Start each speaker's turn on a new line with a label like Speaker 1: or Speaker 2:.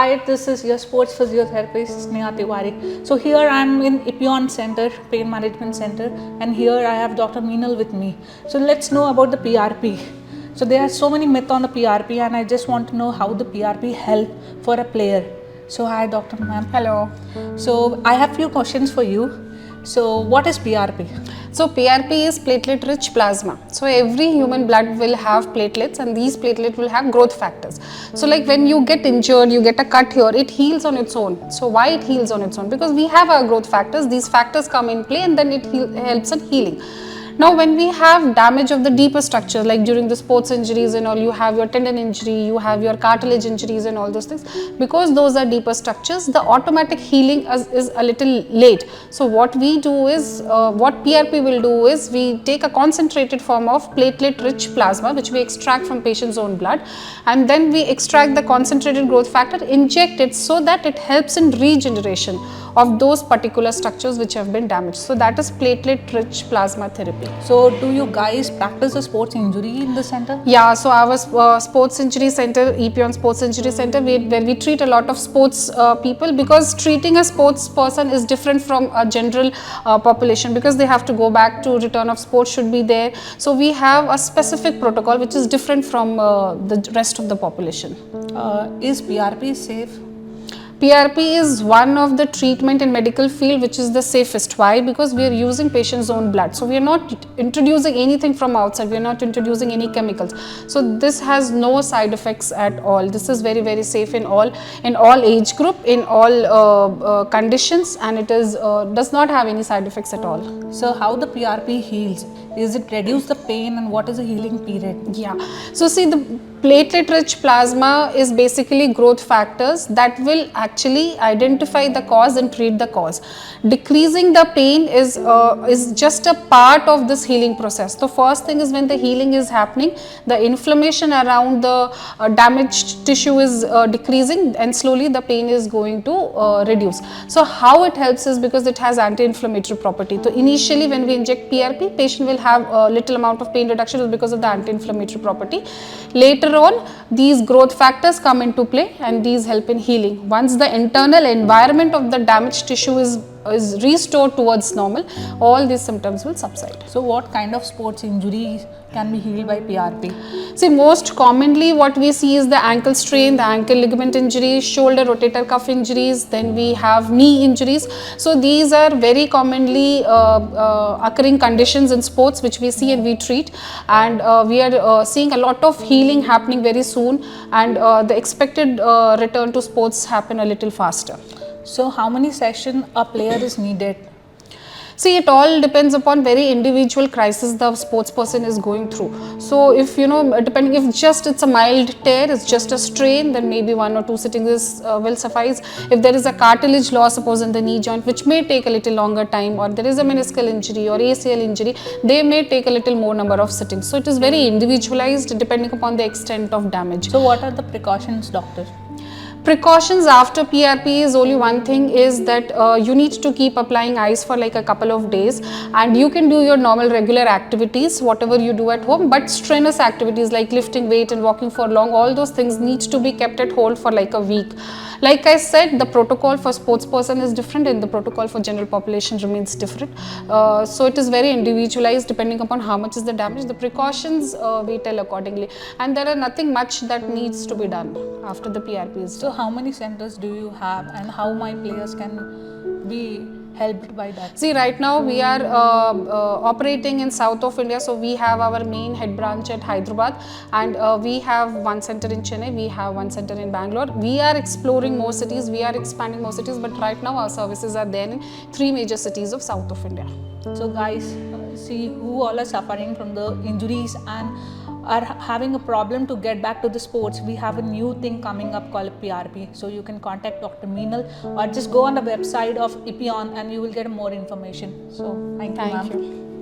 Speaker 1: Hi, this is your sports physiotherapist Sneha Tiwari. So here I am in Ipion Center, Pain Management Center, and here I have Dr. Minal with me. So let's know about the PRP. So there are so many myths on the PRP, and I just want to know how the PRP help for a player. So hi, Dr. Ma'am.
Speaker 2: Hello.
Speaker 1: So I have few questions for you. So what is PRP?
Speaker 2: So PRP is platelet rich plasma. So every human blood will have platelets, and these platelets will have growth factors. So like when you get injured, you get a cut here, it heals on its own. So why it heals on its own? Because we have our growth factors, these factors come in play, and then it helps in healing. Now when we have damage of the deeper structure, like during the sports injuries and all, you have your tendon injury, you have your cartilage injuries and all those things, because those are deeper structures, the automatic healing is a little late. So what we do is, what PRP will do is, we take a concentrated form of platelet rich plasma which we extract from patient's own blood, and then we extract the concentrated growth factor, inject it so that it helps in regeneration of those particular structures which have been damaged. So that is platelet rich plasma therapy.
Speaker 1: So do you guys practice a sports injury in the center?
Speaker 2: Yeah, so our sports injury center, Epion Sports Injury Center, where we treat a lot of sports people, because treating a sports person is different from a general population, because they have to go back to return of sports should be there. So we have a specific protocol which is different from the rest of the population.
Speaker 1: Is PRP safe?
Speaker 2: PRP is one of the treatment in medical field which is the safest. Why? Because we are using patient's own blood. So we are not introducing anything from outside. We are not introducing any chemicals. So this has no side effects at all. This is very, very safe in all age group, in all conditions, and it is does not have any side effects at all.
Speaker 1: So how the PRP heals? Is it reduce the pain, and what is the healing period?
Speaker 2: Yeah. So see, the platelet rich plasma is basically growth factors that will actually identify the cause and treat the cause. Decreasing the pain is just a part of this healing process. The first thing is, when the healing is happening, the inflammation around the damaged tissue is decreasing, and slowly the pain is going to reduce. So how it helps is because it has anti-inflammatory property. So initially when we inject PRP, patient will have a little amount of pain reduction because of the anti-inflammatory property. Later on, these growth factors come into play, and these help in healing. Once the internal environment of the damaged tissue is restored towards normal, all these symptoms will subside.
Speaker 1: So what kind of sports injuries can be healed by PRP?
Speaker 2: See, most commonly what we see is the ankle strain, the ankle ligament injuries, shoulder rotator cuff injuries, then we have knee injuries. So these are very commonly occurring conditions in sports which we see and we treat, and we are seeing a lot of healing happening very soon, and the expected return to sports happen a little faster.
Speaker 1: So how many sessions a player is needed?
Speaker 2: See, it all depends upon very individual crisis the sports person is going through. So if depending, if just it's a mild tear, it's just a strain, then maybe 1 or 2 sittings will suffice. If there is a cartilage loss, suppose in the knee joint, which may take a little longer time, or there is a meniscal injury or ACL injury, they may take a little more number of sittings. So it is very individualized depending upon the extent of damage.
Speaker 1: So what are the precautions, doctor?
Speaker 2: Precautions after PRP is only one thing, is that you need to keep applying ice for like a couple of days, and you can do your normal regular activities, whatever you do at home, but strenuous activities like lifting weight and walking for long, all those things needs to be kept at hold for like a week. Like I said, the protocol for sports person is different, and the protocol for general population remains different. So it is very individualized depending upon how much is the damage. The precautions we tell accordingly, and there are nothing much that needs to be done after the PRP is done.
Speaker 1: So how many centers do you have, and how my players can be helped by that?
Speaker 2: See, right now we are operating in south of India, so we have our main head branch at Hyderabad, and we have one center in Chennai, we have one center in Bangalore. We are exploring more cities, we are expanding more cities, but right now our services are there in 3 major cities of south of India.
Speaker 1: So guys, see who all are suffering from the injuries and are having a problem to get back to the sports. We have a new thing coming up called PRP. So you can contact Dr. Minal, or just go on the website of Ipion and you will get more information. So thank you, ma'am.